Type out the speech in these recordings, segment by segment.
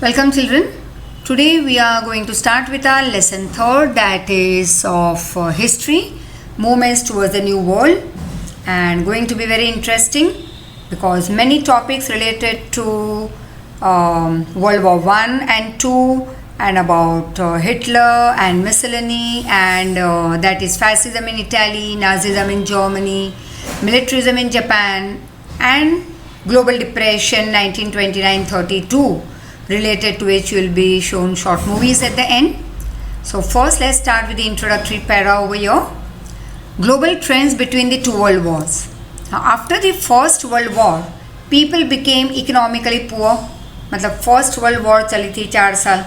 Welcome children. Today we are going to start with our lesson third, that is of history, movements towards the new world, and going to be very interesting because many topics related to World War One and Two and about Hitler and Mussolini and that is fascism in Italy, Nazism in Germany, militarism in Japan and global depression 1929-32, related to which will be shown short movies at the end. So first let's start with the introductory para over here. Global trends between the two world wars. Now after the first world war, people became economically poor. मतलब first world war चली थी 4 साल,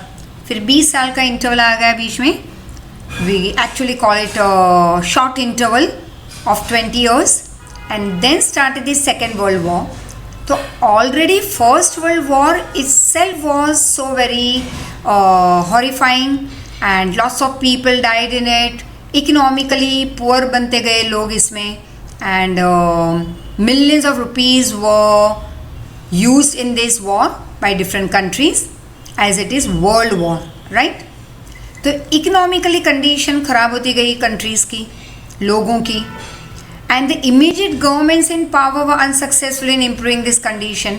फिर 20 साल का interval आ गया बीच में. We actually call it short interval of 20 years and then started the second world war. तो already first world war itself was so very horrifying and lots of people died in it. Economically poor बनते गए लोग इसमें and millions of rupees were used in this war by different countries as it is world war, right? तो economically condition ख़राब होती गई countries की, लोगों की, and the immediate governments in power were unsuccessful in improving this condition.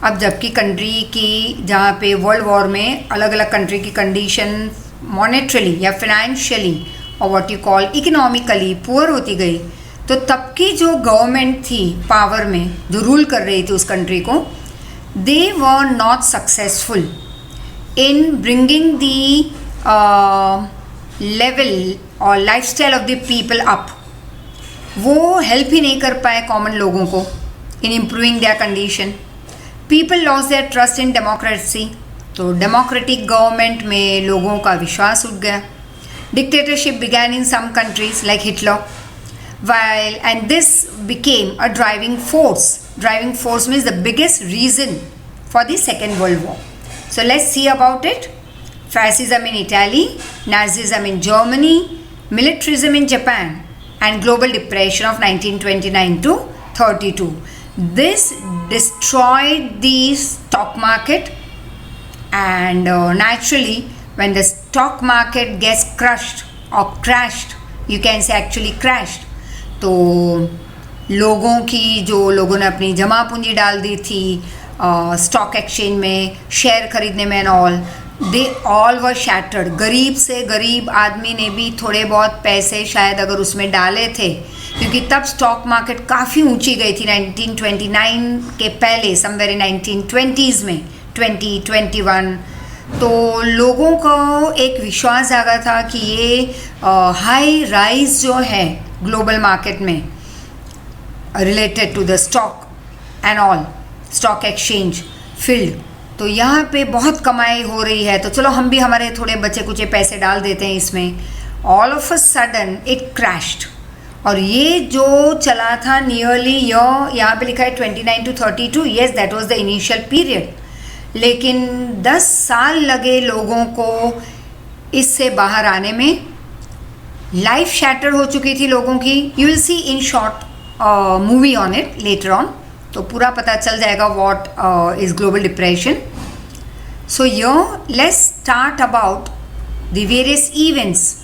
अब जबकि country की जहाँ पे वर्ल्ड वॉर में अलग अलग कंट्री की कंडीशन मॉनेटरली या फिनेंशियली और what you call economically poor होती गई, तो तब की जो गवर्नमेंट थी पावर में, जो रूल कर रही थी उस कंट्री को, they were not successful in bringing the level or lifestyle of the people up. वो हेल्प ही नहीं कर पाए कॉमन लोगों को in improving their condition. People lost their trust in democracy. तो डेमोक्रेटिक गवर्नमेंट में लोगों का विश्वास उठ गया. Dictatorship began in some countries like Hitler, and this became a driving force. Driving force means the biggest reason for the Second World War. So let's see about it. Fascism in Italy, Nazism in Germany, militarism in Japan, and global depression of 1929 to 32. This destroyed the stock market, and naturally when the stock market gets crushed or crashed, you can say actually crashed, तो लोगों की जो लोगों ने अपनी जमा पूंजी डाल दी थी स्टॉक एक्सचेंज में, शेयर खरीदने में and all, they all were shattered. गरीब से गरीब आदमी ने भी थोड़े बहुत पैसे शायद अगर उसमें डाले थे, क्योंकि तब स्टॉक मार्केट काफ़ी ऊंची गई थी 1929 के पहले, समवेयर इन 1920s में, 2021. तो लोगों को एक विश्वास जागा था कि ये हाई राइज जो है ग्लोबल मार्केट में related to the stock and all, stock exchange field, तो यहाँ पे बहुत कमाई हो रही है, तो चलो हम भी हमारे थोड़े बचे कुचे पैसे डाल देते हैं इसमें. All of a sudden it crashed. और ये जो चला था नियरली यहाँ पे लिखा है 29 to 32, yes that was the initial period, लेकिन 10 साल लगे लोगों को इससे बाहर आने में. लाइफ शैटर हो चुकी थी लोगों की. You will see in short movie on it later on, तो पूरा पता चल जाएगा what is global depression. So let's start about the various events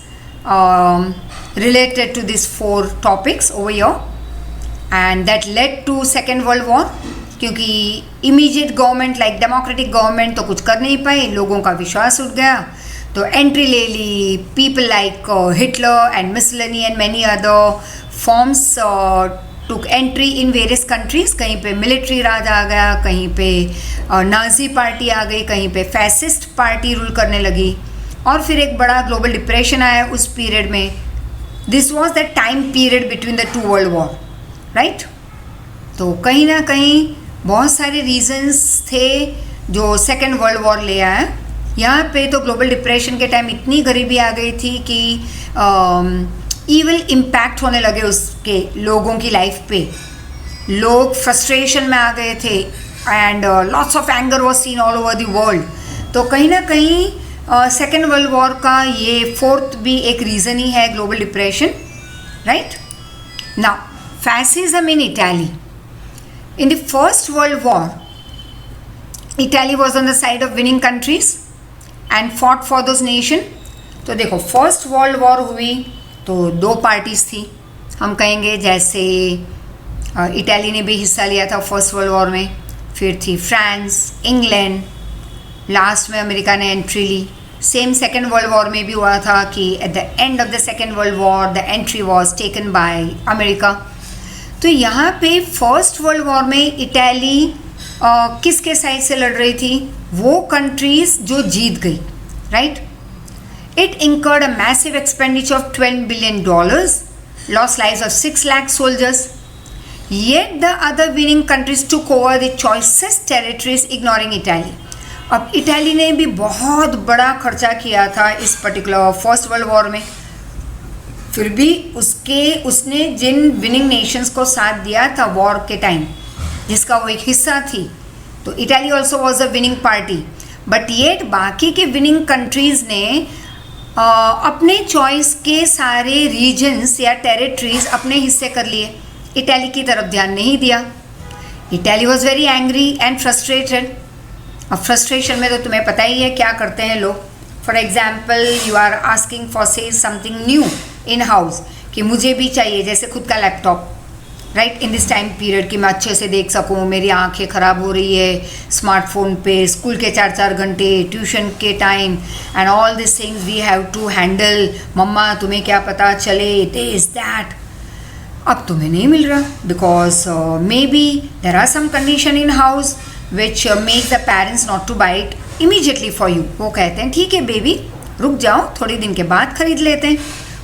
related to these 4 topics over here and that led to second world war. क्योंकि immediate government like democratic government तो कुछ कर नहीं पाई, लोगों का विश्वास उठ गया, तो एंट्री ले ली people like Hitler and Mussolini and many other forms took entry in various countries. कहीं पे मिलिट्री राज आ गया, कहीं पे नाजी पार्टी आ गई, कहीं पे फैसिस्ट पार्टी रूल करने लगी, और फिर एक बड़ा ग्लोबल डिप्रेशन आया उस पीरियड में. This was the time period between the 2 world war, right? तो कहीं ना कहीं बहुत सारे रीजंस थे जो सेकेंड वर्ल्ड वॉर ले आया. यहाँ पे तो ग्लोबल डिप्रेशन के टाइम इतनी गरीबी आ गई थी कि ईविल इम्पैक्ट होने लगे उसके लोगों की लाइफ पे. लोग फ्रस्ट्रेशन में आ गए थे and lots of anger was seen all over the world. तो कहीं ना कहीं सेकेंड वर्ल्ड वॉर का ये 4th भी एक रीज़न ही है, global depression, right? Now fascism in Italy. In the First World War, Italy was on the side of winning countries and fought for those nation. तो देखो फर्स्ट वर्ल्ड वॉर हुई तो दो पार्टीज थी, हम कहेंगे जैसे इटाली ने भी हिस्सा लिया था फर्स्ट वर्ल्ड वॉर में, फिर थी फ्रांस, इंग्लैंड, लास्ट में अमेरिका ने एंट्री ली। सेम सेकेंड वर्ल्ड वॉर में भी हुआ था कि at the end of the second world war the entry was taken by America. तो यहाँ पे फर्स्ट वर्ल्ड वॉर में इटली किसके साइड से लड़ रही थी? वो कंट्रीज जो जीत गई, right. It incurred a massive expenditure of $12 billion, lost lives of 6 lakh soldiers. Yet the other winning countries took over the choicest territories, ignoring Italy. अब इटली ने भी बहुत बड़ा खर्चा किया था इस पर्टिकुलर फर्स्ट वर्ल्ड वॉर में, फिर भी उसने जिन विनिंग नेशंस को साथ दिया था वॉर के टाइम, जिसका वो एक हिस्सा थी, तो Italy also was a winning party. But yet बाकी के विनिंग कंट्रीज़ ने अपने चॉइस के सारे रीजन्स या टेरिटरीज अपने हिस्से कर लिए, इटली की तरफ ध्यान नहीं दिया। Italy was very angry and frustrated. अब फ्रस्ट्रेशन में तो तुम्हें पता ही है क्या करते हैं लोग। For example you are asking for say something new in house, कि मुझे भी चाहिए जैसे खुद का laptop, right, in this time period कि मैं अच्छे से देख सकूँ, मेरी आंखें ख़राब हो रही है स्मार्टफोन पे, स्कूल के 4-4 घंटे, ट्यूशन के time and all this things we have to handle. मम्मा तुम्हें क्या पता चले, दिस दैट। अब तुम्हें नहीं मिल रहा because may be there are some condition in house which make the parents not to buy it immediately for you. वो कहते हैं ठीक है बेबी रुक जाओ, थोड़े दिन के बाद खरीद लेते हैं।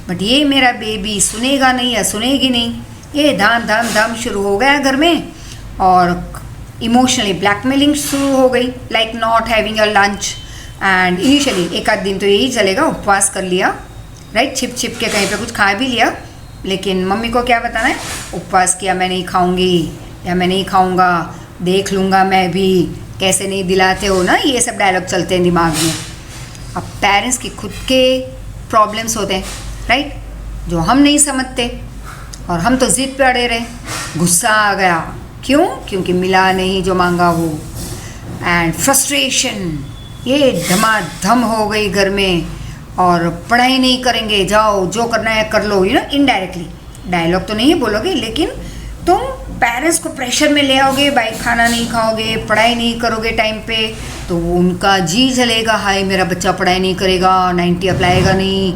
बट ये मेरा बेबी सुनेगा नहीं या सुनेगी नहीं, ये धाम धाम धाम शुरू हो गया घर में, और इमोशनली ब्लैकमेलिंग शुरू हो गई, like not having your lunch. And initially एक आध दिन तो यही चलेगा, उपवास कर लिया, राइट, छिप छिप के कहीं पे कुछ खा भी लिया, लेकिन मम्मी को क्या बताना है, उपवास किया, मैं नहीं खाऊंगी या मैं नहीं खाऊंगा, देख लूँगा मैं भी, कैसे नहीं दिलाते हो ना, ये सब डायलॉग चलते हैं दिमाग में। अब पेरेंट्स की खुद के प्रॉब्लम्स होते हैं, राइट, जो हम नहीं समझते, और हम तो ज़िद पे अड़े रहे, गुस्सा आ गया, क्यों? क्योंकि मिला नहीं जो मांगा वो, एंड फ्रस्ट्रेशन ये धमाधम हो गई घर में, और पढ़ाई नहीं करेंगे, जाओ जो करना है कर लो, यू नो, इनडायरेक्टली डायलॉग तो नहीं बोलोगे, लेकिन तुम पेरेंट्स को प्रेशर में ले आओगे, भाई खाना नहीं खाओगे, पढ़ाई नहीं करोगे टाइम पे, तो उनका जी जलेगा, हाय मेरा बच्चा पढ़ाई नहीं करेगा, 90 अप्लाएगा नहीं,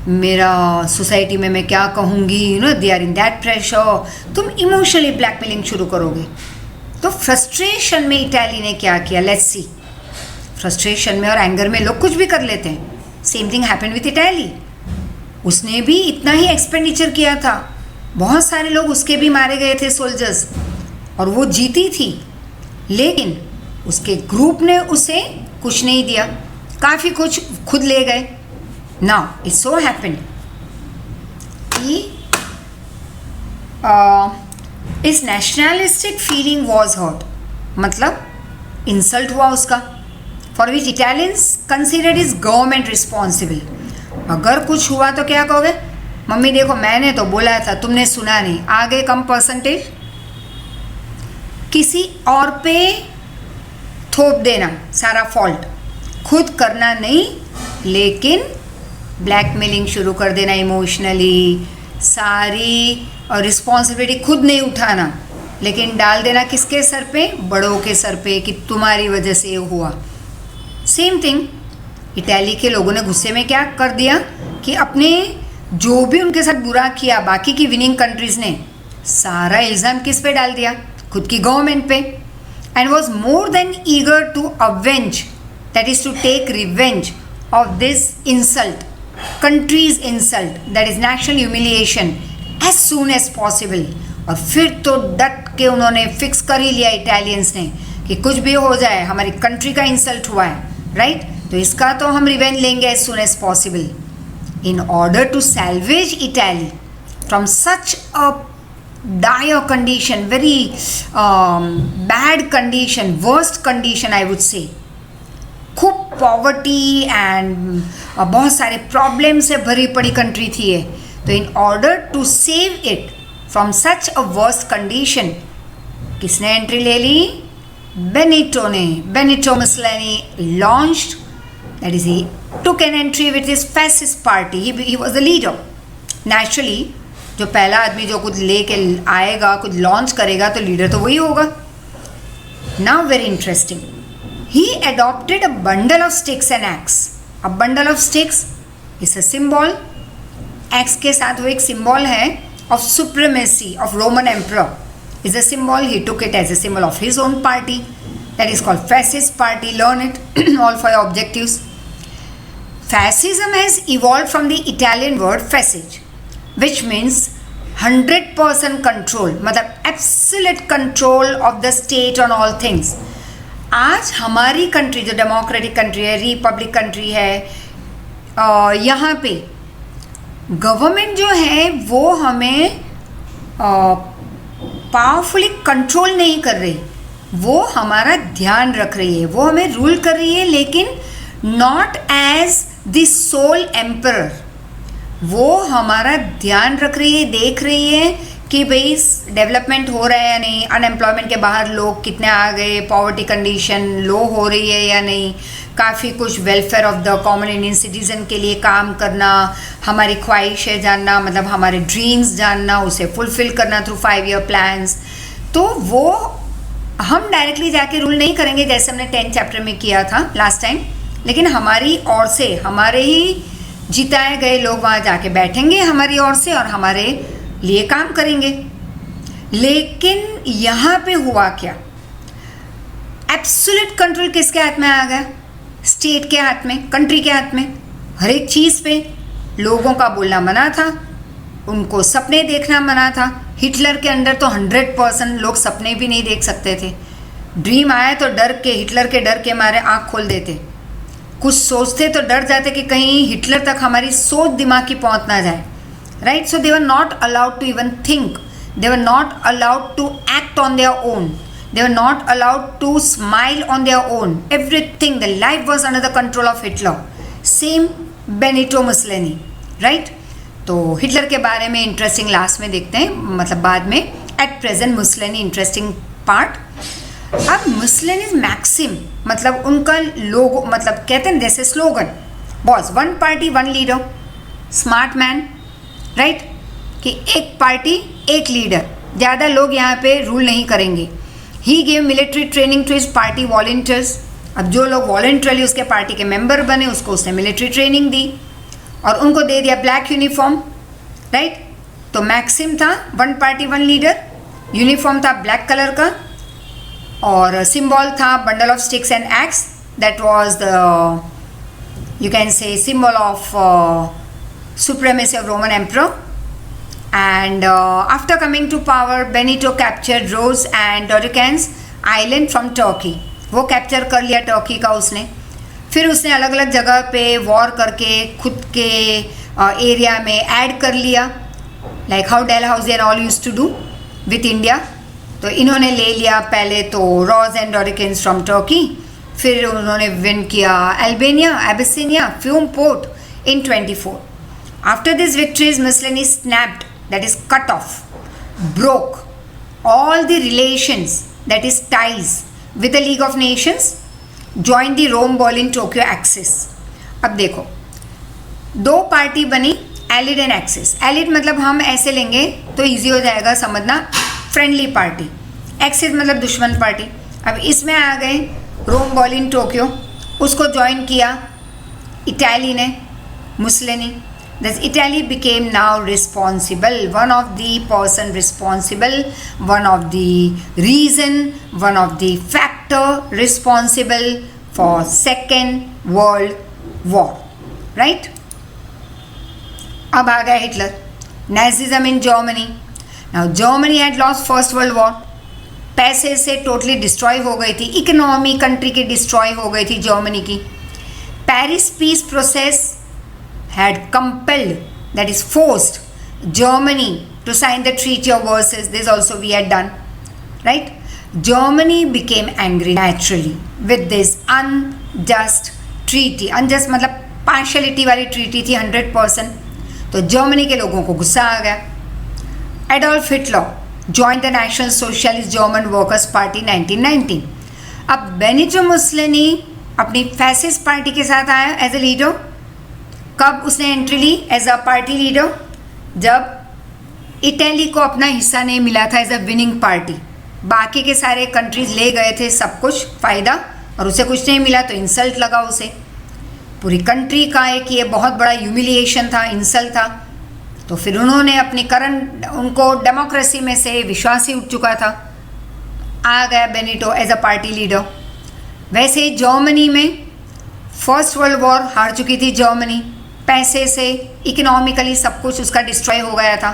मेरा सोसाइटी में मैं क्या कहूँगी, you know, they are in that pressure. तुम इमोशनली ब्लैकमेलिंग शुरू करोगे। तो फ्रस्ट्रेशन में इटली ने क्या किया, लेट्स सी। फ्रस्ट्रेशन में और एंगर में लोग कुछ भी कर लेते हैं, same thing happened with Italy. उसने भी इतना ही एक्सपेंडिचर किया था, बहुत सारे लोग उसके भी मारे गए थे सोल्जर्स, और वो जीती थी, लेकिन उसके ग्रुप ने उसे कुछ नहीं दिया, काफ़ी कुछ खुद ले गए। नाउ इट सो हैपेंड कि इस नेशनलिस्टिक फीलिंग वॉज हर्ट, मतलब इंसल्ट हुआ उसका, for which Italians considered is government responsible. अगर कुछ हुआ तो क्या कहोगे, मम्मी देखो मैंने तो बोला था, तुमने सुना नहीं, आगे कम परसेंटेज, किसी और पे थोप देना सारा फॉल्ट, खुद करना नहीं, लेकिन ब्लैकमेलिंग शुरू कर देना इमोशनली, सारी रिस्पॉन्सिबिलिटी खुद नहीं उठाना, लेकिन डाल देना किसके सर पे, बड़ों के सर पे, कि तुम्हारी वजह से ये हुआ। सेम थिंग इटली के लोगों ने गुस्से में क्या कर दिया कि अपने जो भी उनके साथ बुरा किया बाकी की विनिंग कंट्रीज़ ने, सारा इल्ज़ाम किस पे डाल दिया, खुद की गवर्नमेंट पे, and was more than eager to avenge, that is to take revenge of this insult, country's insult, that is national humiliation, as soon as possible. और फिर तो डट के उन्होंने फिक्स कर ही लिया इटालियंस ने कि कुछ भी हो जाए, हमारी कंट्री का इंसल्ट हुआ है, राइट, तो इसका तो हम रिवेंज लेंगे as soon as possible. In order to salvage Italy from such a dire condition, very bad condition, worst condition I would say, खूब पॉवर्टी एंड बहुत सारे प्रॉब्लम से भरी पड़ी कंट्री थी ये, तो in order to save it from such a worst condition, किसने एंट्री ले ली, Benito Mussolini launched, that is, he took an entry with his fascist party. He was the leader. Naturally, जो पहला आदमी जो कुछ लेके आएगा, कुछ लॉन्च करेगा, तो लीडर तो वही होगा. Now very interesting. He adopted a bundle of sticks and axe. A bundle of sticks is a symbol. Axe के साथ वो एक symbol है of supremacy of Roman emperor. Is a symbol. He took it as a symbol of his own party. That is called fascist party. Learn it all for your objectives. Fascism has evolved from the Italian word facige, which means 100% control, मतलब absolute control of the state on all things. आज हमारी country जो democratic country है, Republic country है, यहाँ पे government जो है वो हमें पावरफुली कंट्रोल नहीं कर रही, वो हमारा ध्यान रख रही है, वो हमें रूल कर रही है, लेकिन not as the sole emperor. वो हमारा ध्यान रख रही है, देख रही है कि भाई डेवलपमेंट हो रहा है या नहीं, अनएम्प्लॉयमेंट के बाहर लोग कितने आ गए, पॉवर्टी कंडीशन लो हो रही है या नहीं, काफ़ी कुछ welfare of the common Indian citizen के लिए काम करना, हमारी ख्वाहिशें जानना, मतलब हमारे ड्रीम्स जानना, उसे फुलफ़िल करना थ्रू 5 ईयर प्लान्स. तो वो हम डायरेक्टली जाके रूल नहीं करेंगे जैसे हमने 10th चैप्टर में किया था लास्ट टाइम, लेकिन हमारी ओर से, हमारे ही जिताए गए लोग वहाँ जाके बैठेंगे हमारी ओर से और हमारे लिए काम करेंगे. लेकिन यहाँ पे हुआ क्या? एब्सोल्यूट कंट्रोल किसके हाथ में आ गया? स्टेट के हाथ में, कंट्री के हाथ में. हर एक चीज़ पे लोगों का बोलना मना था, उनको सपने देखना मना था. हिटलर के अंदर तो 100% लोग सपने भी नहीं देख सकते थे. ड्रीम आए तो डर के, हिटलर के डर के मारे आँख खोल देते. कुछ सोचते तो डर जाते कि कहीं हिटलर तक हमारी सोच दिमाग की पहुंच ना जाए. Right? So they were not allowed to even think, they were not allowed to act on their own, they were not allowed to smile on their own. Everything, the life was under the control of Hitler. Same Benito Mussolini. Right? तो Hitler के बारे में interesting last में देखते हैं, मतलब बाद में. At present Mussolini interesting part. अब मुसोलिनीज मैक्सिम, मतलब उनका लोगो, मतलब कहते हैं जैसे slogan boss, 1 party 1 leader, smart man. Right? कि एक पार्टी एक लीडर, ज़्यादा लोग यहाँ पे रूल नहीं करेंगे. He gave military training to his party volunteers. अब जो लोग वॉलंटरली उसके पार्टी के मेंबर बने, उसको उसने मिलिट्री ट्रेनिंग दी और उनको दे दिया ब्लैक यूनिफॉर्म. राइट? तो मैक्सिम था 1 पार्टी 1 लीडर, यूनिफॉर्म था ब्लैक कलर का, और सिंबल था bundle of sticks and x. That was the, you can say, symbol of supremacy of Roman emperor. And after coming to power, Benito captured Rhodes and Dodecans island from Turkey. वो capture कर लिया Turkey का उसने. फिर उसने अलग अलग जगह पे वॉर करके खुद के एरिया में ऐड कर लिया, like how Dalhousie and all used to do with India. तो इन्होंने ले लिया पहले तो Rhodes and Dodecanese from Turkey, फिर उन्होंने विन किया Albania, Abyssinia, Fiume port in 24. After these victories, Mussolini snapped, that is cut off, broke all the relations, that is ties, with the League of Nations, joined the Rome, Berlin, Tokyo axis. अब देखो, 2 party बनी, एलिड and axis. एलिड मतलब हम ऐसे लेंगे तो easy हो जाएगा समझना, फ्रेंडली पार्टी. एक्सिस मतलब दुश्मन पार्टी. अब इसमें आ गए रोम, बर्लिन, टोक्यो, उसको ज्वाइन किया इटाली ने, Mussolini. Thus Italy became now responsible, one of the person responsible, one of the reason, one of the factor responsible for Second World War. Right? अब आ गया Hitler. Nazism in Germany. Now Germany had lost First World War. पैसे से totally destroy हो गई थी, economy country की destroy हो गई थी जर्मनी की. Paris peace process had compelled, that is forced, Germany to sign the Treaty of Versailles. This also we had done. Right? Germany became angry naturally with this unjust treaty. Unjust मतलब partiality वाली treaty थी 100%. तो Germany के लोगों को गुस्सा आ गया. Adolf Hitler joined the National Socialist German Workers' Party 1919. अब बेनिटो मुसोलिनी अपनी फैसिस्ट पार्टी के साथ आया एज ए लीडर। कब उसने एंट्री ली एज अ पार्टी लीडर? जब इटली को अपना हिस्सा नहीं मिला था एज अ विनिंग पार्टी। बाकी के सारे कंट्रीज ले गए थे सब कुछ फ़ायदा और उसे कुछ नहीं मिला, तो इंसल्ट लगा उसे। पूरी कंट्री का एक ये बहुत बड़ा ह्यूमिलिएशन था, इंसल्ट था। तो फिर उन्होंने अपनी उनको डेमोक्रेसी में से विश्वास ही उठ चुका था, आ गया Benito as a party leader. वैसे ही जर्मनी में फर्स्ट वर्ल्ड वॉर हार चुकी थी जर्मनी, पैसे से इकोनॉमिकली सब कुछ उसका डिस्ट्रॉय हो गया था।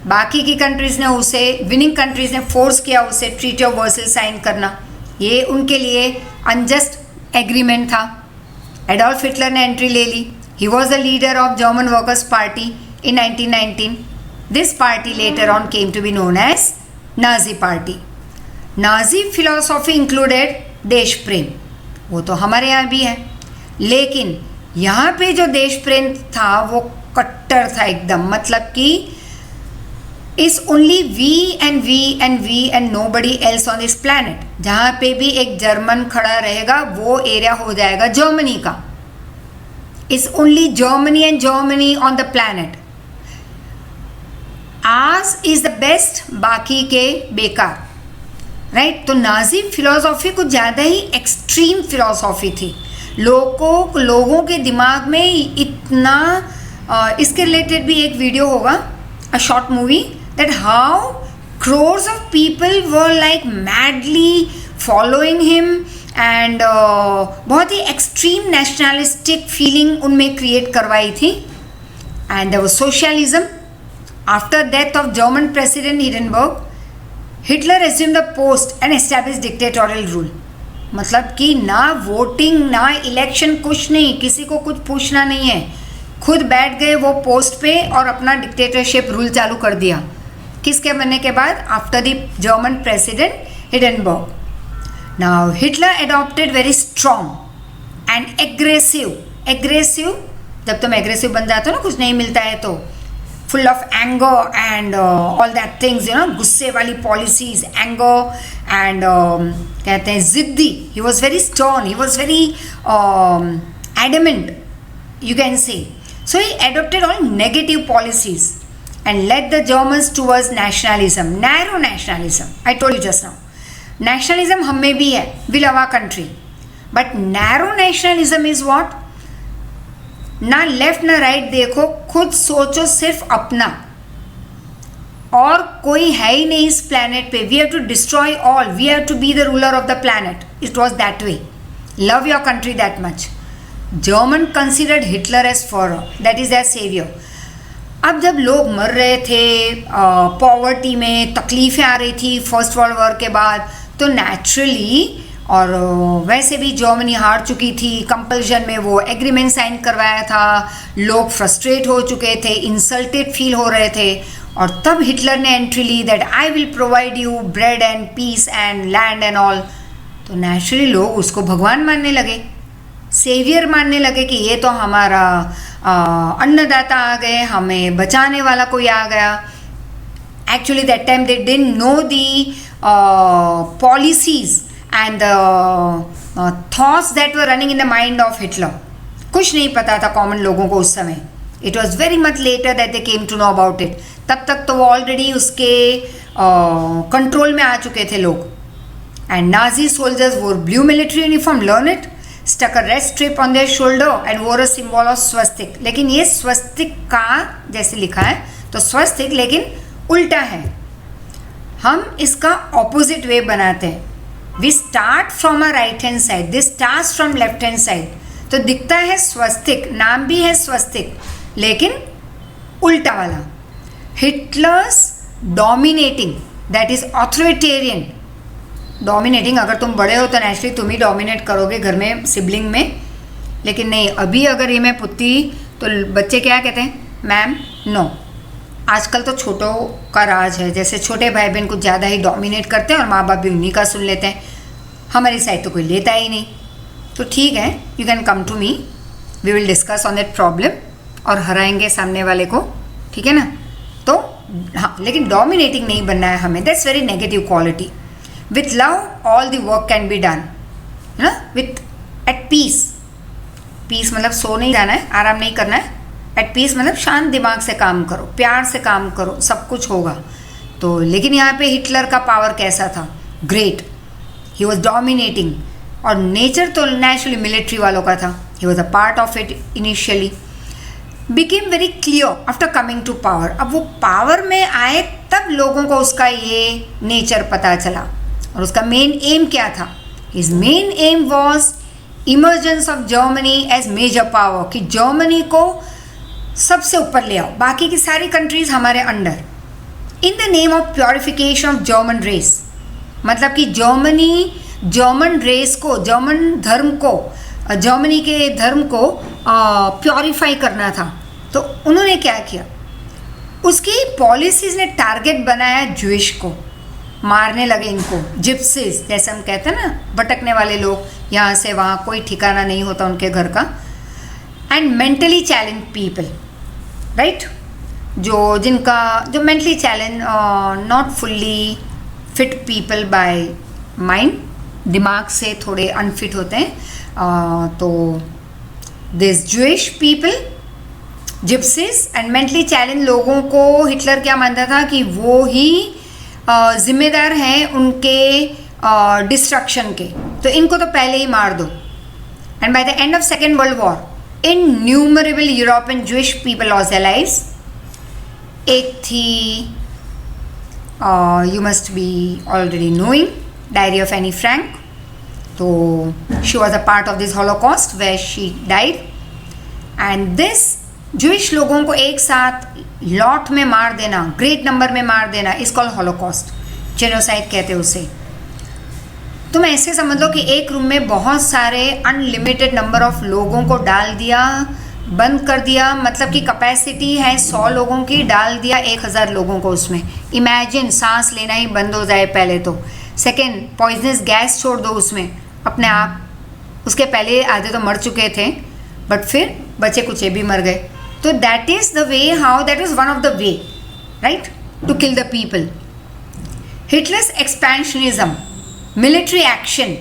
बाकी की कंट्रीज़ ने उसे, विनिंग कंट्रीज़ ने फोर्स किया उसे ट्रीटी ऑफ वर्साइल्स साइन करना। ये उनके लिए अनजस्ट एग्रीमेंट था। एडोल्फ हिटलर ने एंट्री ले ली। He was the leader of German workers party in 1919. This party later on came to be known as Nazi party. Nazi philosophy included देश प्रेम, वो तो हमारे यहाँ भी है, लेकिन यहाँ पे जो देश प्रेम था वो कट्टर था एकदम। मतलब कि is only we and we and we and nobody else on this planet. जहाँ पे भी एक जर्मन खड़ा रहेगा वो एरिया हो जाएगा जर्मनी का। इस only Germany and Germany on the planet. आज इज द बेस्ट, बाकी के बेकार, राइट। तो नाजी फिलोसॉफी कुछ ज़्यादा ही एक्सट्रीम फिलोसॉफी थी। लोगों के दिमाग में इतना इसके रिलेटेड भी एक वीडियो होगा, a short movie, that how crores of people were like madly following him and बहुत ही एक्सट्रीम नेशनलिस्टिक फीलिंग उनमें क्रिएट करवाई थी। And there was socialism. After death of German president Hindenburg, Hitler assumed the post and established dictatorial rule। मतलब कि ना voting ना election, कुछ नहीं, किसी को कुछ पूछना नहीं है, खुद बैठ गए वो पोस्ट पे और अपना डिक्टेटरशिप रूल चालू कर दिया। किसके बनने के बाद? After the German president Hindenburg. Now Hitler adopted very strong and aggressive, जब तुम एग्रेसिव बन जाते हो ना, कुछ नहीं मिलता है तो, full of anger and all that things, you know, गुस्से वाली पॉलिसीज, एंगर एंड कहते हैं जिद्दी। He was very stern, he was very adamant, you can say. So he adopted all negative policies and led the Germans towards nationalism, narrow nationalism. I told you just now. Nationalism हम में भी है, we love our country. But narrow nationalism is what? ना left ना right देखो, खुद सोचो सिर्फ अपना, और कोई है ही नहीं इस प्लैनेट पे। We have to destroy all. We have to be the ruler of the planet. It was that way. Love your country that much. German considered Hitler as Fuhrer, that is that saviour. अब जब लोग मर रहे थे, poverty में तकलीफ़ें आ रही थी फर्स्ट वर्ल्ड वॉर के बाद, तो नेचुरली, और वैसे भी जर्मनी हार चुकी थी, कंपल्शन में वो एग्रीमेंट साइन करवाया था, लोग फ्रस्ट्रेट हो चुके थे, इंसल्टेड फील हो रहे थे, और तब हिटलर ने एंट्री ली that I will provide you bread and peace and land and all. तो नेचुरली लोग उसको भगवान मानने लगे, सेवियर मानने लगे कि ये तो हमारा अन्नदाता आ गए, हमें बचाने वाला कोई आ गया। Actually that time they didn't know the policies and thoughts that were running in the mind of Hitler. कुछ नहीं पता था कॉमन लोगों को उस समय। It was very much later that they came to know about it. तब तक तो वो ऑलरेडी उसके कंट्रोल में आ चुके थे लोग। एंड नाजी सोल्जर्स वोर blue military uniform, learn it, stuck a red strip on their shoulder and wore a symbol of swastik। लेकिन ये स्वस्तिक का जैसे लिखा है तो स्वस्तिक, लेकिन उल्टा है। हम इसका ऑपोजिट वे बनाते हैं। We start from a right hand side, this starts from left hand side. तो दिखता है स्वस्तिक, नाम भी है स्वस्तिक, लेकिन उल्टा वाला। Hitler's dominating, that is authoritarian. Dominating, अगर तुम बड़े हो तो नेचुरली तुम ही डोमिनेट करोगे घर में, सिबलिंग में, लेकिन नहीं, अभी अगर ये मैं पुत्ती तो बच्चे क्या कहते हैं? Ma'am, no. आजकल तो छोटों का राज है, जैसे छोटे भाई बहन कुछ ज़्यादा ही डोमिनेट करते हैं और माँ बाप भी उन्हीं का सुन लेते हैं। हमारी साइड तो कोई लेता ही नहीं। तो ठीक है, you can come to me, we will discuss on that problem, और हराएंगे सामने वाले को, ठीक है ना। तो हाँ, लेकिन डोमिनेटिंग नहीं बनना है हमें, that's very negative quality. With love, all the work can be done. है ना, विथ एट पीस. पीस मतलब सो नहीं जाना है, आराम नहीं करना है. एट पीस मतलब शांत दिमाग से काम करो, प्यार से काम करो, सब कुछ होगा. तो लेकिन यहाँ पे हिटलर का पावर कैसा था? ग्रेट. He was dominating. और नेचर तो नेचुरली मिलिट्री वालों का था. He was a part of it initially. Became very clear after coming to power. अब वो पावर में आए तब लोगों को उसका ये नेचर पता चला. और उसका मेन एम क्या था? His main aim was emergence of Germany as major power. कि जर्मनी को सबसे ऊपर ले आओ, बाकी की सारी कंट्रीज हमारे under. In the name of purification of German race. मतलब कि जर्मन रेस को, जर्मन धर्म को, जर्मनी के धर्म को प्योरीफाई करना था. तो उन्होंने क्या किया? उसकी पॉलिसीज ने टारगेट बनाया ज्यूइश को. मारने लगे इनको, जिप्सीज जैसे हम कहते हैं ना, भटकने वाले लोग, यहाँ से वहाँ, कोई ठिकाना नहीं होता उनके घर का. And mentally challenge people, right, जो mentally challenge, not fully fit people by mind, दिमाग से थोड़े अनफिट होते हैं. तो this Jewish people, gypsies and mentally challenge लोगों को हिटलर क्या मानता था कि वो ही जिम्मेदार हैं उनके डिस्ट्रक्शन के. तो इनको तो पहले ही मार दो. And by the end of second world war innumerable European Jewish people lost their lives. एक थी, you must be already knowing, Diary of Anne Frank. तो she was a part of this Holocaust where she died. And this Jewish लोगों को एक साथ lot में मार देना, ग्रेट नंबर में मार देना, इज कॉल्ड हॉलोकॉस्ट. जेनोसाइड कहते हैं उसे. तुम ऐसे समझ लो कि एक रूम में बहुत सारे अनलिमिटेड नंबर ऑफ लोगों को डाल दिया, बंद कर दिया. मतलब कि कैपेसिटी है 100 लोगों की, डाल दिया 1000 लोगों को उसमें. इमेजिन, सांस लेना ही बंद हो जाए पहले तो. सेकेंड, पॉइजनस गैस छोड़ दो उसमें अपने आप. उसके पहले आधे तो मर चुके थे, बट फिर बचे कुचे भी मर गए. तो that is the way how, that is one of the way, right, to kill the people. Hitler's expansionism, military action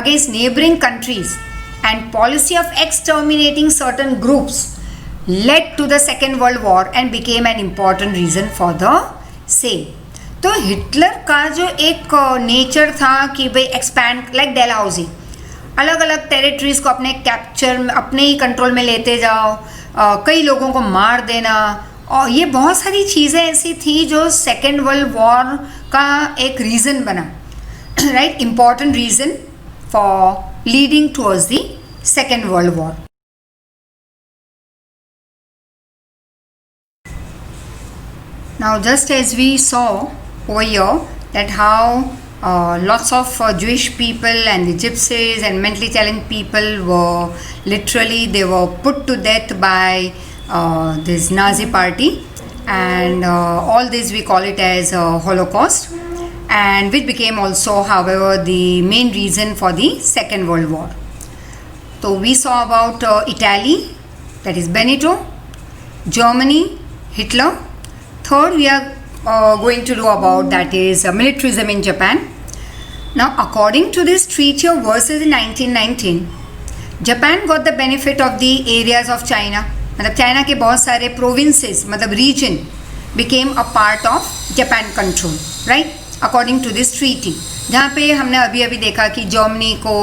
against neighboring countries and policy of exterminating certain groups led to the Second World War and became an important reason for the same. तो Hitler का जो एक nature था कि भाई expand, like Dalhousie, अलग अलग territories को अपने कैप्चर, अपने ही कंट्रोल में लेते जाओ, कई लोगों को मार देना. और ये बहुत सारी चीज़ें ऐसी थी जो सेकेंड वर्ल्ड वॉर का एक रीज़न बना. Right, important reason for leading towards the Second World War. Now, just as we saw over here that how lots of Jewish people and the gypsies and mentally challenged people were literally, they were put to death by this Nazi party, and all this we call it as Holocaust. And which became also, however, the main reason for the Second World War. So we saw about Italy, that is Benito, Germany, Hitler. Third, we are going to do about, that is militarism in Japan. Now, according to this treaty of Versailles in 1919, Japan got the benefit of the areas of China. मतलब China के बहुत सारे provinces, मतलब region, became a part of Japan control, right? According to this treaty, जहाँ पे हमने अभी अभी देखा कि जर्मनी को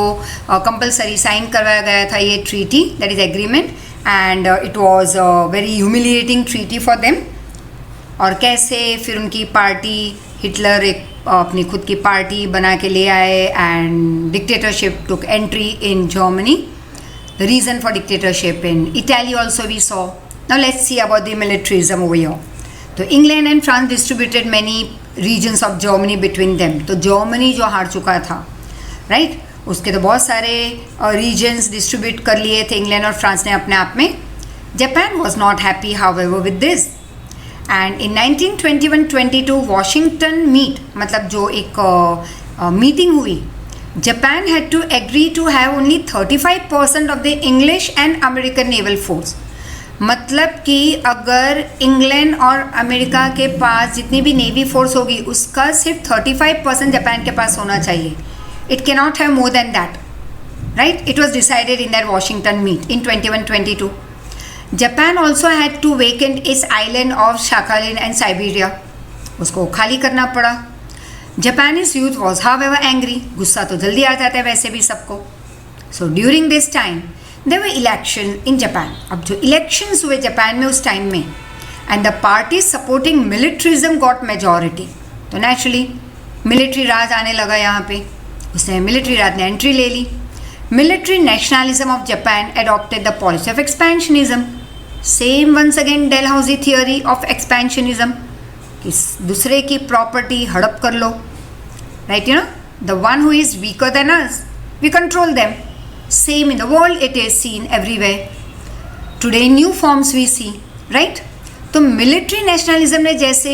कंपलसरी साइन करवाया गया था ये treaty, that is agreement. And it was a very humiliating treaty for them. और कैसे फिर उनकी पार्टी, हिटलर एक अपनी खुद की पार्टी बना के ले आए, and dictatorship took entry in Germany. The reason for dictatorship in Italy also we saw. Now let's see about the militarism over here. तो England and France distributed many regions of Germany between them. तो Germany जो हार चुका था, right, उसके तो बहुत सारे रीजन्स डिस्ट्रीब्यूट कर लिए थे इंग्लैंड और फ्रांस ने अपने आप में. Japan was not happy however with this. And in 1921-22 Washington meet, मतलब जो एक मीटिंग हुई, Japan had to agree to have only 35% of the English and American naval force. मतलब कि अगर इंग्लैंड और अमेरिका के पास जितनी भी नेवी फोर्स होगी उसका सिर्फ 35% जापान के पास होना चाहिए. It cannot have more than that. right? It was decided in their Washington meet in 2122. Japan also had to vacate its island of Sakhalin and Siberia. उसको खाली करना पड़ा. Japanese youth was however angry. गुस्सा तो जल्दी आ जाता है वैसे भी सबको. So during this time there were elections in Japan. अब जो elections हुए जापान में उस टाइम में, and the parties supporting militarism got majority. तो naturally military राज आने लगा यहाँ पे. उसने military राज ने entry ले ली. Military nationalism of Japan adopted the policy of expansionism. Same once again Dalhousie theory of expansionism. कि दूसरे की प्रॉपर्टी हड़प कर लो, right? You know, the one who is weaker than us, we control them. Same in the world it is seen everywhere. Today new forms we see, right? तो military nationalism ने जैसे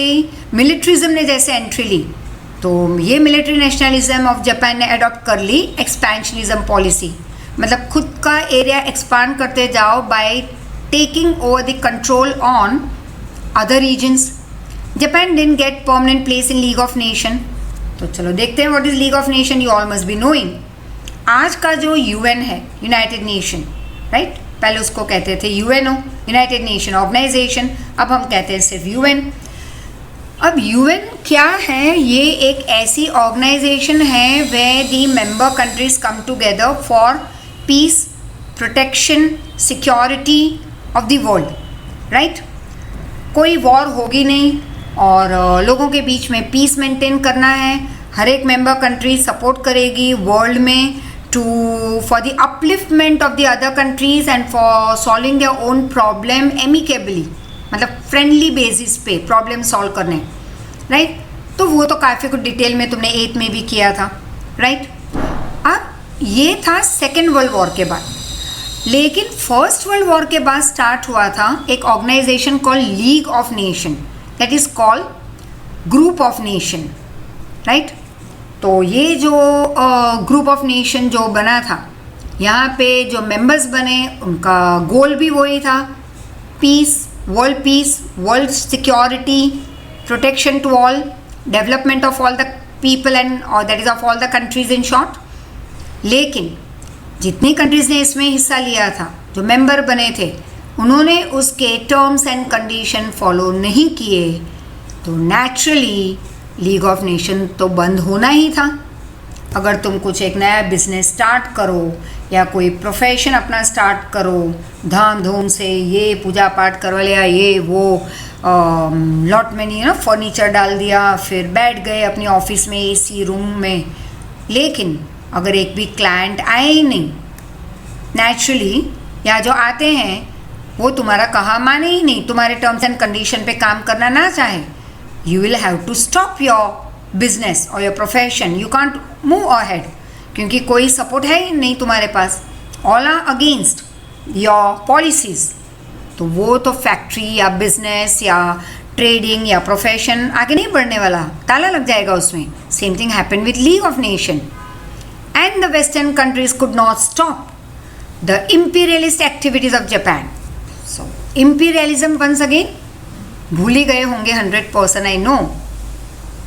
militarism ने जैसे entry ली, तो ये military nationalism of Japan ने adopt कर ली एक्सपेंशनिज्म पॉलिसी. मतलब खुद का एरिया एक्सपांड करते जाओ by taking over the control on other regions. Japan didn't get permanent place in League of Nation. तो चलो देखते हैं what is League of Nation. You all must be knowing. आज का जो UN है, United Nation, right? पहले उसको कहते थे UNO, United Nation Organization. अब हम कहते हैं सिर्फ UN. अब UN क्या है? ये एक ऐसी ऑर्गेनाइजेशन है where the member countries come together for peace, protection, security of the world, right? कोई वॉर होगी नहीं और लोगों के बीच में पीस मेंटेन करना है. हर एक मेंबर कंट्री सपोर्ट करेगी वर्ल्ड में to for the upliftment of the other countries and for solving their own problem amicably. मतलब फ्रेंडली बेसिस पे प्रॉब्लम सॉल्व करने, राइट? तो वो तो काफ़ी कुछ डिटेल में तुमने 8th में भी किया था, राइट? अब ये था सेकेंड वर्ल्ड वॉर के बाद. लेकिन फर्स्ट वर्ल्ड वॉर के बाद स्टार्ट हुआ था एक organisation call league of nation, that is called group of nation, right? तो ये जो ग्रुप ऑफ नेशन जो बना था, यहाँ पे जो मेंबर्स बने उनका गोल भी वही था, peace, world security, protection to all, development of all the people and that is of all the countries in short. लेकिन जितनी कंट्रीज़ ने इसमें हिस्सा लिया था, जो मेंबर बने थे, उन्होंने उसके टर्म्स एंड कंडीशन फॉलो नहीं किए, तो नेचुरली लीग ऑफ नेशन तो बंद होना ही था. अगर तुम कुछ एक नया बिजनेस स्टार्ट करो या कोई प्रोफेशन अपना स्टार्ट करो, धाम धूम से ये पूजा पाठ करवा लिया, ये वो लॉट में नहीं फर्नीचर डाल दिया, फिर बैठ गए अपनी ऑफिस में एसी रूम में, लेकिन अगर एक भी क्लाइंट आए ही नहीं, नेचुरली या जो आते हैं वो तुम्हारा कहा माने ही नहीं, तुम्हारे टर्म्स एंड कंडीशन पे काम करना ना चाहे, you will have to stop your business और your profession. You can't move ahead क्योंकि कोई सपोर्ट है ही नहीं तुम्हारे पास. All are against your policies. तो वो तो फैक्ट्री या बिजनेस या ट्रेडिंग या प्रोफेशन आगे नहीं बढ़ने वाला, ताला लग जाएगा उसमें. Same thing happen with league of nation. And the Western countries could not stop the imperialist activities of Japan. So, imperialism once again, भूल ही गए होंगे 100%, I know,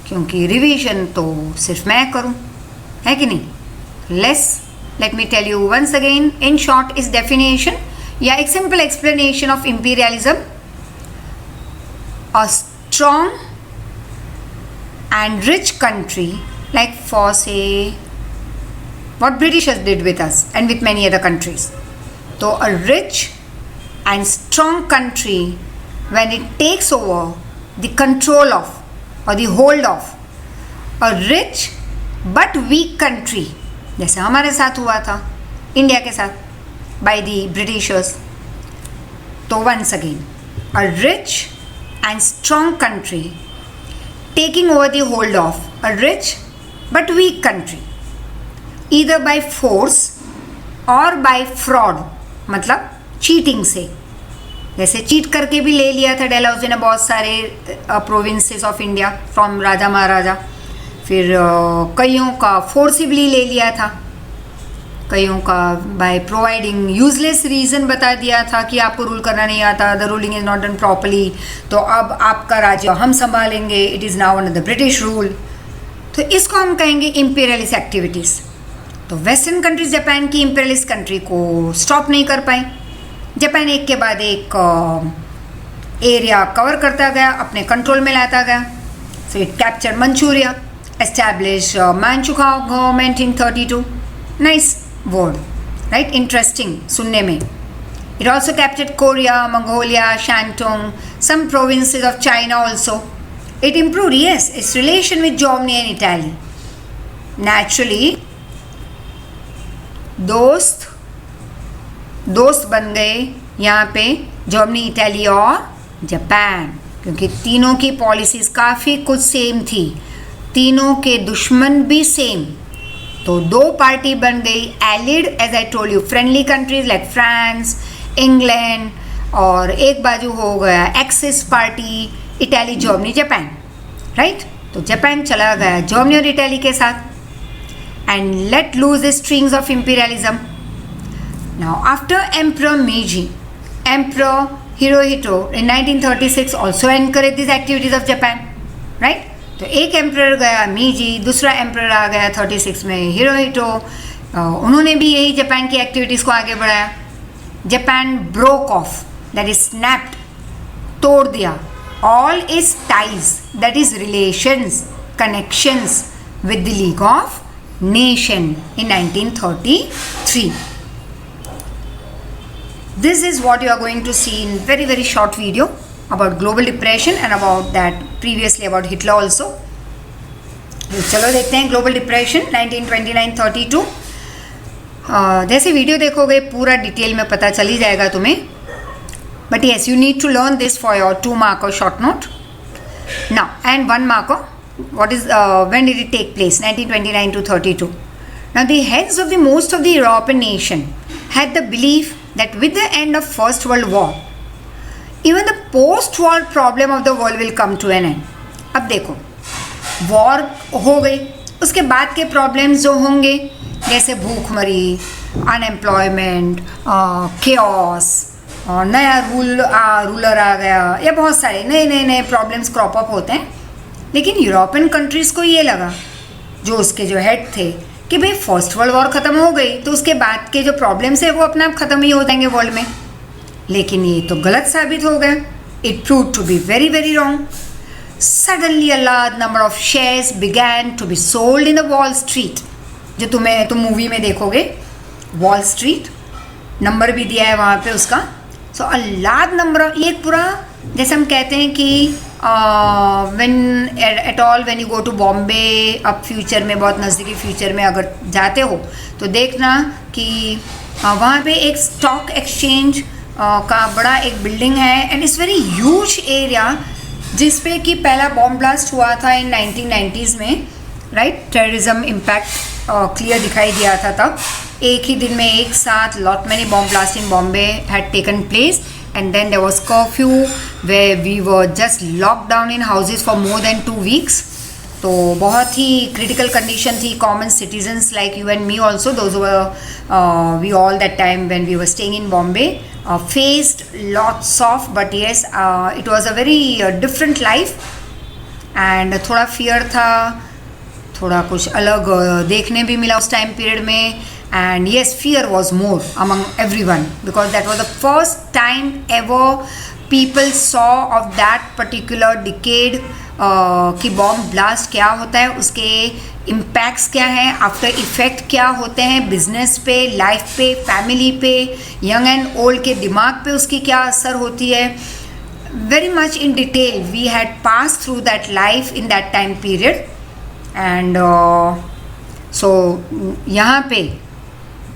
क्योंकि रिवीजन तो सिर्फ मैं करूं, है कि नहीं? Let me tell you once again, in short, is definition या एक simple explanation of imperialism. A strong and rich country, like for say what Britishers did with us and with many other countries. So a rich and strong country, when it takes over the control of or the hold of a rich but weak country, जैसे हमारे साथ हुआ था India के साथ by the Britishers. तो once again, a rich and strong country taking over the hold of a rich but weak country, either by force or by fraud, मतलब cheating से. जैसे चीट करके भी ले लिया था डेलहाउसी ने बहुत सारे प्रोविंसेस ऑफ इंडिया फ्रॉम राजा महाराजा. फिर कईयों का फोर्सिबली ले लिया था, कईयों का बाय प्रोवाइडिंग यूजलेस रीज़न बता दिया था कि आपको रूल करना नहीं आता, the ruling is not done properly, तो अब आपका राज्य हम संभालेंगे, it is now under the British rule. तो इसको हम कहेंगे इंपीरियलिस्ट एक्टिविटीज़. तो वेस्टर्न कंट्रीज जापान की इंपीरियलिस्ट कंट्री को स्टॉप नहीं कर पाई। जापान एक के बाद एक एरिया कवर करता गया, अपने कंट्रोल में लाता गया। So it capture Manchuria, establish Manchukuo government in 32। Nice word, right, interesting सुनने में। It also captured Korea, Mongolia, Shantung, some provinces of China also. It improved, yes, its relation with Germany and Italy. Naturally, दोस्त बन गए यहाँ पे Germany, Italy और Japan, क्योंकि तीनों की पॉलिसीज काफ़ी कुछ सेम थी, तीनों के दुश्मन भी सेम। तो दो पार्टी बन गई allied, as I told you, friendly countries like France, England, और एक बाजू हो गया axis party, Italy, Germany, Japan, right. तो जापान चला गया जर्मनी और इटाली के साथ and let loose the strings of imperialism. Now after emperor Meiji, emperor Hirohito in 1936 also encourage this activities of Japan, right. तो एक एम्परर गया मेजी, दूसरा एम्परर आ गया 36 में हिरोहितो, उन्होंने भी यही जापान की एक्टिविटीज़ को आगे बढ़ाया। Japan broke of, that is snapped, तोड़ दिया all its ties, that is relations, connections with the League of Nation in 1933. This is what you are going to see in very short video about global depression and about that previously about Hitler also. चलो देखते हैं global depression 1929-32। जैसे video देखोगे पूरा detail में पता चल ही जाएगा तुम्हें। But yes, you need to learn this for your 2 marker short note. Now, and 1 marker, what is when did it take place? 1929 to 32. Now, the heads of the most of the European nation had the belief that with the end of First World War, even the post-war problem of the world will come to an end. अब देखो, war हो गई, उसके बाद के problems जो होंगे जैसे भूखमरी, अनएम्प्लॉयमेंट, केओस, और नया रूलर आ गया, या बहुत सारे नए प्रॉब्लम्स क्रॉप अप होते हैं। लेकिन यूरोपियन कंट्रीज़ को ये लगा, जो उसके जो हेड थे, कि भाई फर्स्ट वर्ल्ड वॉर ख़त्म हो गई तो उसके बाद के जो प्रॉब्लम्स है वो अपने आप ख़त्म ही हो जाएंगे वर्ल्ड में। लेकिन ये तो गलत साबित हो गया। It prove to be very wrong. Suddenly a large number of shares began to be sold in the Wall Street, जो तुम मूवी में देखोगे, वॉल स्ट्रीट नंबर भी दिया है वहाँ पे उसका। So a large number of, ये पूरा जैसे हम कहते हैं कि when you go to Bombay, अब फ्यूचर में, बहुत नज़दीकी फ्यूचर में अगर जाते हो तो देखना कि वहाँ पे एक स्टॉक एक्सचेंज का बड़ा एक बिल्डिंग है and it's very huge area, जिस पे कि पहला बॉम्ब ब्लास्ट हुआ था इन 1990s में, राइट। टेररिज्म इम्पैक्ट क्लियर दिखाई दिया था तब। एक ही दिन में एक साथ lot many bomb blast in Bombay had taken place and then there was curfew way we were just lock down in houses for more than 2 weeks. तो बहुत ही क्रिटिकल कंडीशन थी। Common citizens like you and me also, those we all that time when we were staying in Bombay faced lots of, but yes, it was a very different life and थोड़ा fear था, थोड़ा कुछ अलग देखने भी मिला उस time period में। and yes, fear was more among everyone because that was the first time ever people saw of that particular decade कि बॉम्ब ब्लास्ट क्या होता है, उसके इम्पैक्ट्स क्या हैं, आफ्टर इफ़ेक्ट क्या होते हैं बिजनेस पे, लाइफ पे, फैमिली पे, यंग एंड ओल्ड के दिमाग पे उसकी क्या असर होती है। Very much in detail we had pass through that life in that time period and so यहाँ पे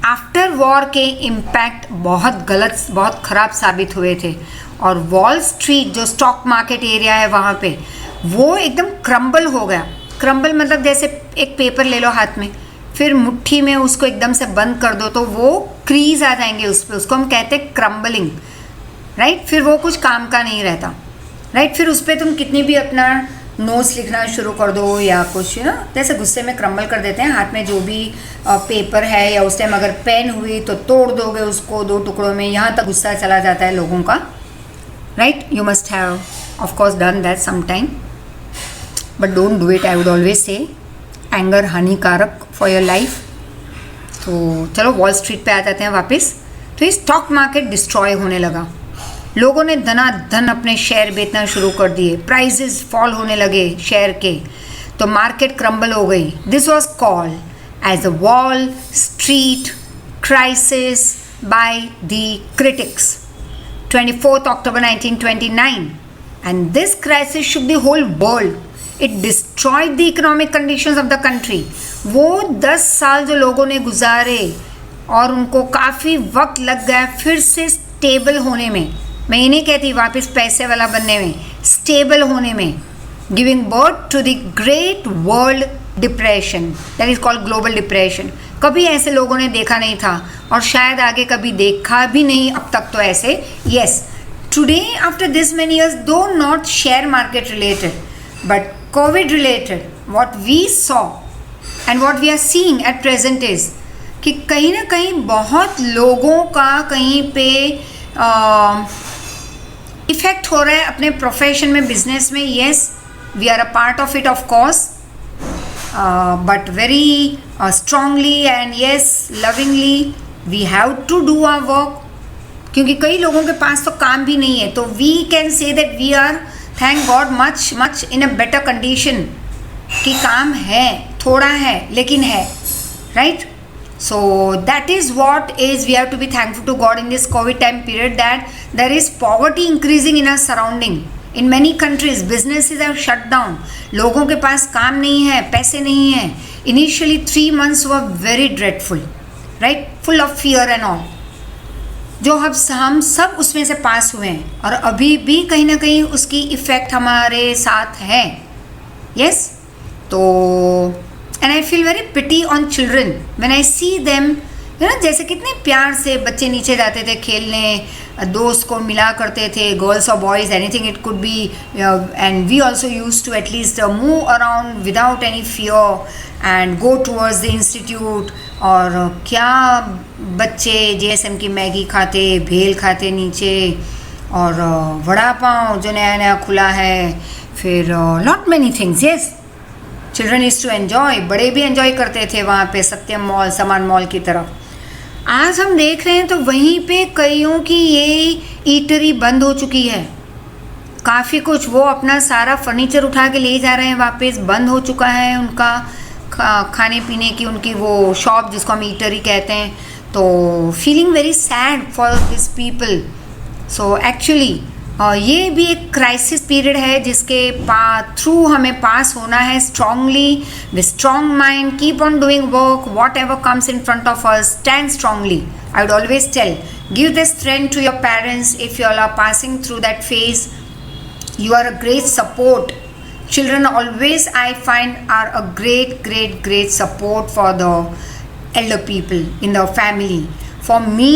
आफ्टर वॉर के इम्पैक्ट बहुत गलत, बहुत ख़राब साबित हुए थे। और वॉल स्ट्रीट जो स्टॉक मार्केट एरिया है वहाँ पे वो एकदम क्रम्बल हो गया। क्रम्बल मतलब जैसे एक पेपर ले लो हाथ में, फिर मुट्ठी में उसको एकदम से बंद कर दो तो वो क्रीज आ जाएंगे उस पर, उसको हम कहते हैं क्रम्बलिंग, राइट। फिर वो कुछ काम का नहीं रहता, राइट। फिर उस पर तुम कितनी भी अपना नोट्स लिखना शुरू कर दो या कुछ ना, जैसे गुस्से में क्रम्बल कर देते हैं हाथ में जो भी पेपर है, या उस टाइम अगर पेन हुई तो तोड़ दोगे उसको 2 टुकड़ों में, यहाँ तक गुस्सा चला जाता है लोगों का, right. You must have of course done that some time, but don't do it. I would always say anger हानिकारक for your life. तो चलो वॉल स्ट्रीट पे आ जाते हैं वापस। तो ये स्टॉक मार्केट डिस्ट्रॉय होने लगा, लोगों ने धनाधन अपने शेयर बेचना शुरू कर दिए, प्राइजेस फॉल होने लगे शेयर के, तो मार्केट क्रम्बल हो गई। This was called as the Wall Street crisis by the critics 24th October 1929, and this crisis shook the whole world. It destroyed the economic conditions of the country. वो 10 साल जो लोगों ने गुजारे और उनको काफ़ी वक्त लग गया फिर से स्टेबल होने में, मैं ये नहीं कहती वापस पैसे वाला बनने में, स्टेबल होने में, giving birth to the great world depression that is called global depression. कभी ऐसे लोगों ने देखा नहीं था और शायद आगे कभी देखा भी नहीं अब तक तो ऐसे। Yes, today after this many years, though not share market related but Covid related, what we saw and what we are seeing at present is कि कहीं ना कहीं बहुत लोगों का कहीं पे इफेक्ट हो रहा है अपने प्रोफेशन में, बिजनेस में। Yes, we are a part of it of course, but very strongly and yes lovingly we have to do our work, क्योंकि कई लोगों के पास तो काम भी नहीं है, तो we can say that we are thank God much in a better condition कि काम है, थोड़ा है लेकिन है, right? So that is what is we have to be thankful to God in this COVID time period, that there is poverty increasing in our surrounding. In many countries, businesses have shut down. लोगों के पास काम नहीं है, पैसे नहीं है. Initially 3 months were very dreadful, right? Full of fear and all. जो हम सब उसमें से पास हुए हैं और अभी भी कहीं ना कहीं उसकी इफ़ेक्ट हमारे साथ है. Yes? तो and I feel very pity on children when I see them. जैसे कितने प्यार से बच्चे नीचे जाते थे खेलने, दोस्त को मिला करते थे, गर्ल्स और boys, anything it could be, and we also use to at least move around without any fear and go towards the institute. और क्या बच्चे JSM की मैगी खाते, भेल खाते नीचे, और वड़ा पाव जो नया नया खुला है, फिर not many things. Yes, children is to enjoy, बड़े भी एन्जॉय करते थे वहाँ पे सत्यम मॉल, समान मॉल की तरफ. आज हम देख रहे हैं तो वहीं पे कईयों की ये ईटरी बंद हो चुकी है. काफ़ी कुछ वो अपना सारा फर्नीचर उठा के ले जा रहे हैं वापस, बंद हो चुका है उनका खाने पीने की उनकी वो शॉप जिसको हम ईटरी कहते हैं. तो feeling very sad for this people. So actually ये भी एक क्राइसिस पीरियड है जिसके थ्रू हमें पास होना है strongly, with strong mind, keep on doing work, whatever comes in front of us, stand strongly. I would always tell, give the strength to your parents if you are passing through that phase. You are a great support. Children always, I find, are a great support for the elder people in the family. For me,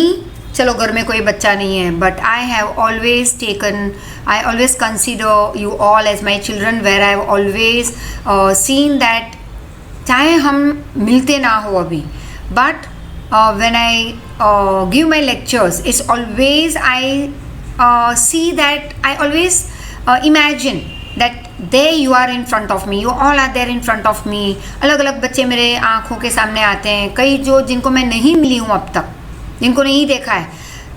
चलो घर में कोई बच्चा नहीं है, but I have always consider you all as my children, where I have always seen that चाहे हम मिलते ना हो अभी, but when I give my lectures, it's always I see that I always imagine that there you are in front of me, you all are there in front of me. अलग अलग बच्चे मेरे आँखों के सामने आते हैं, कई जिनको मैं नहीं मिली हूँ अब तक, जिनको नहीं देखा है,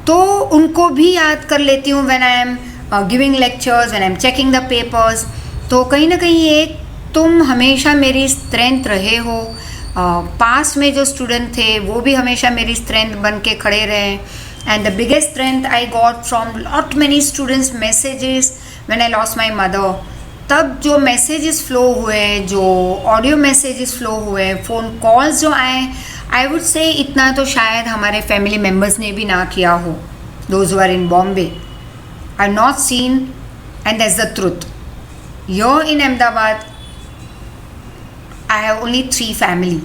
तो उनको भी याद कर लेती हूँ when I am giving lectures, when I am checking the papers. तो कहीं ना कहीं एक तुम हमेशा मेरी स्ट्रेंथ रहे हो. पास में जो स्टूडेंट थे वो भी हमेशा मेरी स्ट्रेंथ बन के खड़े रहे. And the biggest strength I got from lot many students messages when I lost my mother. तब जो मैसेजेस फ्लो हुए, जो ऑडियो मैसेजेस फ्लो हुए, फ़ोन कॉल्स जो आए, आई वुड से इतना तो शायद हमारे फैमिली मेम्बर्स ने भी ना किया हो. Those who are in Bombay I not seen, and that's the truth. Here in Ahmedabad I have only 3 family,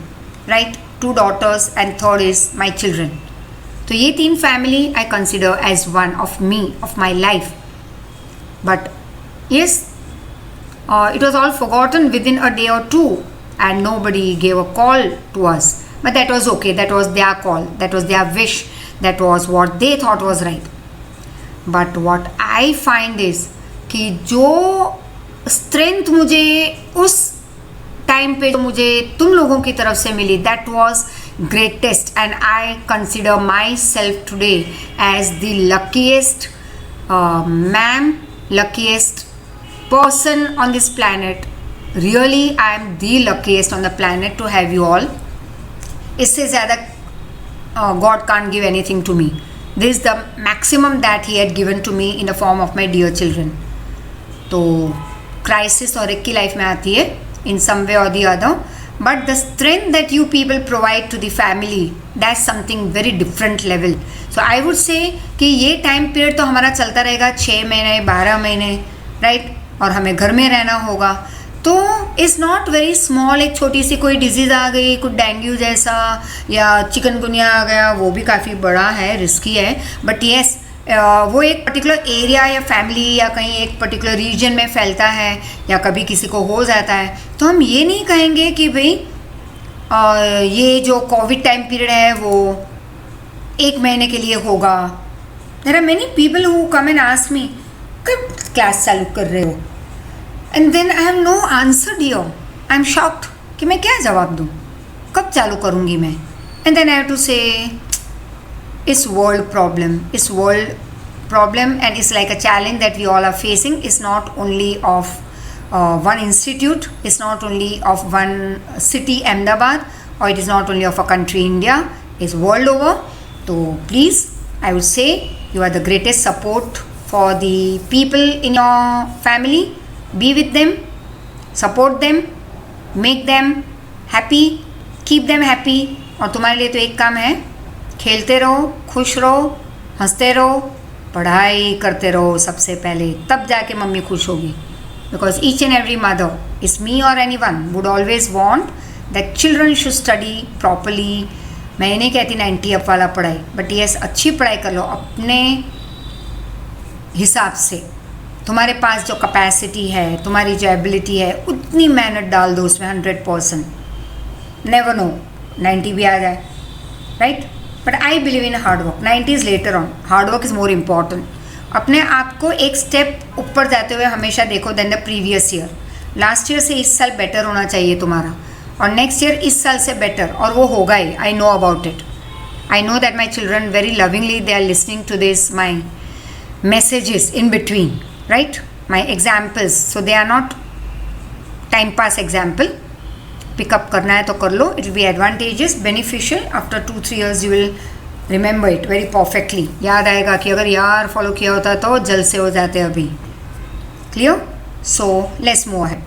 right? 2 daughters and third is my children. तो ये 3 family I consider as one of me, of my life. But yes, it was all forgotten within a day or 2 and nobody gave a call to us. But that was okay, that was their call, that was their wish, that was what they thought was right. But what I find is कि जो strength मुझे उस time पे जो मुझे तुम लोगों की तरफ से मिली, that was greatest, and I consider myself today as the luckiest luckiest person on this planet. Really, I am the luckiest on the planet to have you all. इससे ज़्यादा God can't give anything to me. This is the maximum that He had given to me in the form of my dear children. तो crisis और एक की life में आती है in some way or the other, but the strength that you people provide to the family, that's something very different level. So I would say कि ये time period तो हमारा चलता रहेगा 6 महीने 12 महीने, राइट, और हमें घर में रहना होगा. तो इज़ नॉट वेरी स्मॉल. एक छोटी सी कोई डिजीज़ आ गई, कुछ डेंगू जैसा या चिकनगुनिया आ गया, वो भी काफ़ी बड़ा है, रिस्की है. बट येस, वो एक पर्टिकुलर एरिया या फैमिली या कहीं एक पर्टिकुलर रीजन में फैलता है या कभी किसी को हो जाता है, तो हम ये नहीं कहेंगे कि भाई ये जो कोविड टाइम पीरियड है वो 1 महीने के लिए होगा. There are many people who come and ask me, कब क्लास चालू कर रहे हो? And then I have no answer dear. I am shocked कि मैं क्या जवाब दूँ, कब चालू करूँगी मैं. And then I have to say it's world problem, and it's like a challenge that we all are facing. It's not only of one institute, it's not only of one city Ahmedabad, or it is not only of a country India, it's world over. So please, I would say you are the greatest support for the people in your family. Be with them, support them, make them happy, keep them happy. और तुम्हारे लिए तो एक काम है, खेलते रहो, खुश रहो, हंसते रहो, पढ़ाई करते रहो सबसे पहले, तब जाके मम्मी खुश होगी. Because each and every mother, it's me or any, would always want that children should study properly. मैं ये नहीं कहती 90 अप वाला पढ़ाई, बट येस, अच्छी पढ़ाई कर लो अपने हिसाब से. तुम्हारे पास जो कैपेसिटी है, तुम्हारी जो एबिलिटी है, उतनी मेहनत डाल दो उसमें 100%. नेवर नो, 90 भी आ जाए, right. But I believe in hard work. 90 is later on, hard work is more important. अपने आप को एक स्टेप ऊपर जाते हुए हमेशा देखो then the previous year. Last year से इस साल बेटर होना चाहिए तुम्हारा, और नेक्स्ट ईयर इस साल से बेटर, और वो होगा ही. I know about it. I know that my children very lovingly they are listening to this my messages in between, right, my examples, so they are not time pass example. Pick up करना है तो कर लो. It will be advantageous, beneficial. After 2-3 years you will remember it very perfectly. याद आएगा कि अगर यार follow किया होता तो जल्द से हो जाते अभी. Clear? So let's move ahead.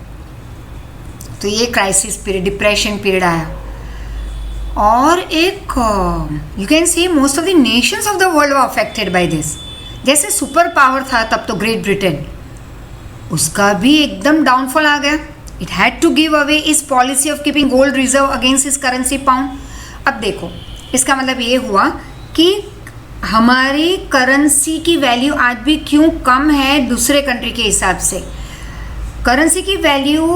तो ये क्राइसिस पीरियड, डिप्रेशन पीरियड आया, और एक you can see most of the Nations of the world were affected by this. जैसे सुपर पावर था तब तो ग्रेट ब्रिटेन, उसका भी एकदम डाउनफॉल आ गया. It had to give away its policy of keeping gold reserve against its currency pound. अब देखो, इसका मतलब ये हुआ कि हमारी करेंसी की वैल्यू आज भी क्यों कम है दूसरे कंट्री के हिसाब से. करेंसी की वैल्यू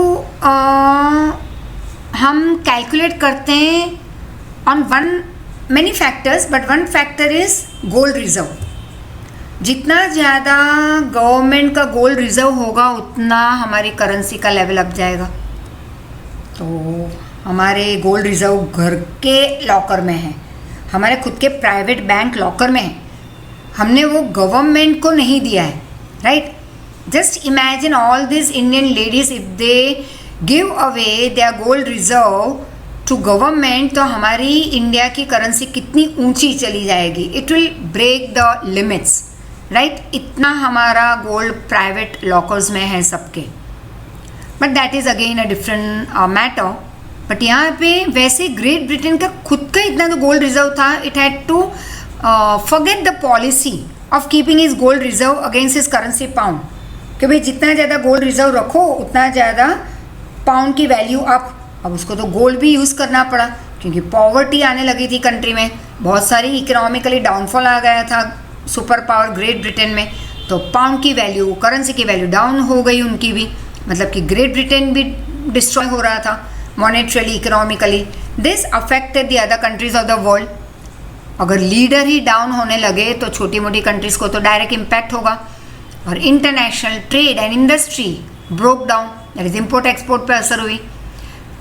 हम कैलकुलेट करते हैं on many factors, but one factor is gold reserve. जितना ज़्यादा गवर्नमेंट का गोल्ड रिजर्व होगा उतना हमारी करेंसी का लेवल अप जाएगा. तो हमारे गोल्ड रिजर्व घर के लॉकर में है, हमारे खुद के प्राइवेट बैंक लॉकर में है, हमने वो गवर्नमेंट को नहीं दिया है, right. Just imagine all this Indian ladies, if they give away their gold reserve to government, तो हमारी इंडिया की करेंसी कितनी ऊंची चली जाएगी. It will break the limits, right. इतना हमारा गोल्ड प्राइवेट लॉकर्स में है सबके. But that is again a different matter. But यहाँ पे वैसे ग्रेट ब्रिटेन का खुद का इतना तो गोल्ड रिजर्व था, it had to forget the policy of keeping is gold reserve against is currency pound. कि भाई जितना ज़्यादा गोल्ड रिजर्व रखो उतना ज़्यादा पाउंड की वैल्यू अप. अब उसको तो गोल्ड भी यूज़ करना पड़ा क्योंकि पॉवर्टी आने लगी थी कंट्री में, बहुत सारी इकोनॉमिकली डाउनफॉल आ गया था सुपर पावर ग्रेट ब्रिटेन में. तो पाउंड की वैल्यू, करेंसी की वैल्यू डाउन हो गई उनकी भी, मतलब कि ग्रेट ब्रिटेन भी डिस्ट्रॉय हो रहा था monetarily, economically. This affected the other countries of the world. अगर लीडर ही डाउन होने लगे तो छोटी मोटी कंट्रीज़ को तो डायरेक्ट इम्पैक्ट होगा, और international trade and industry broke down. That is import export पर असर हुई.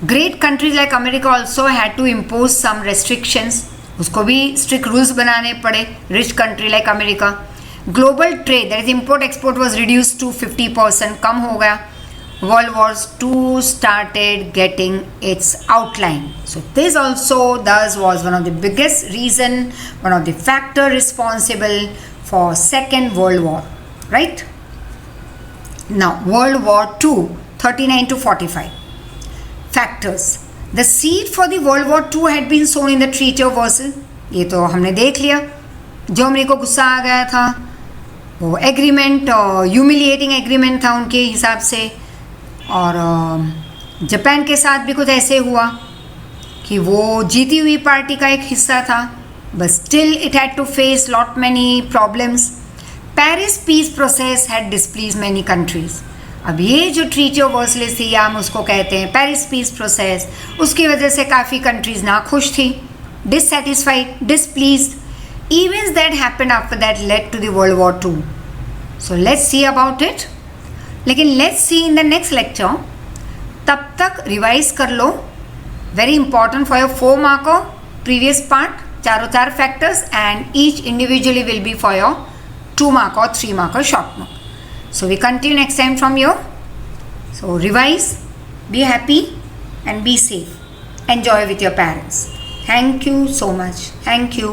Great countries like America also had to impose some restrictions, उसको भी स्ट्रिक्ट रूल्स बनाने पड़े. Rich country like America. Global trade that is import export was reduce to 50%, कम हो गया. World War II started getting its outline. So this also thus was one of the biggest reason, one of the factor responsible for Second World War, right? Now World War II, 39 to 45. Factors. The seed for the World War II had been sown in the Treaty of Versailles. ये तो हमने देख लिया. जो America को गुस्सा आ गया था, वो एग्रीमेंट ह्यूमिलिएटिंग एग्रीमेंट था उनके हिसाब से. और जापान के साथ भी कुछ ऐसे हुआ कि वो जीती हुई पार्टी का एक हिस्सा था, but still it had to face lot many problems. Paris peace process had displease many countries. अब ये जो ट्रीटी ऑफ वर्सलेस थी, या हम उसको कहते हैं पेरिस पीस प्रोसेस, उसकी वजह से काफ़ी कंट्रीज ना खुश थी, dissatisfied, displeased. Events that happened after that led to the world war II. So let's see about it. लेकिन let's see in the next lecture. तब तक रिवाइज कर लो. Very important for your 4 marker previous part, चार factors, and each individually will be for your 2 marker or 3 marker short note. So we continue next time from here. So revise, be happy and be safe. Enjoy with your parents. Thank you so much. Thank you.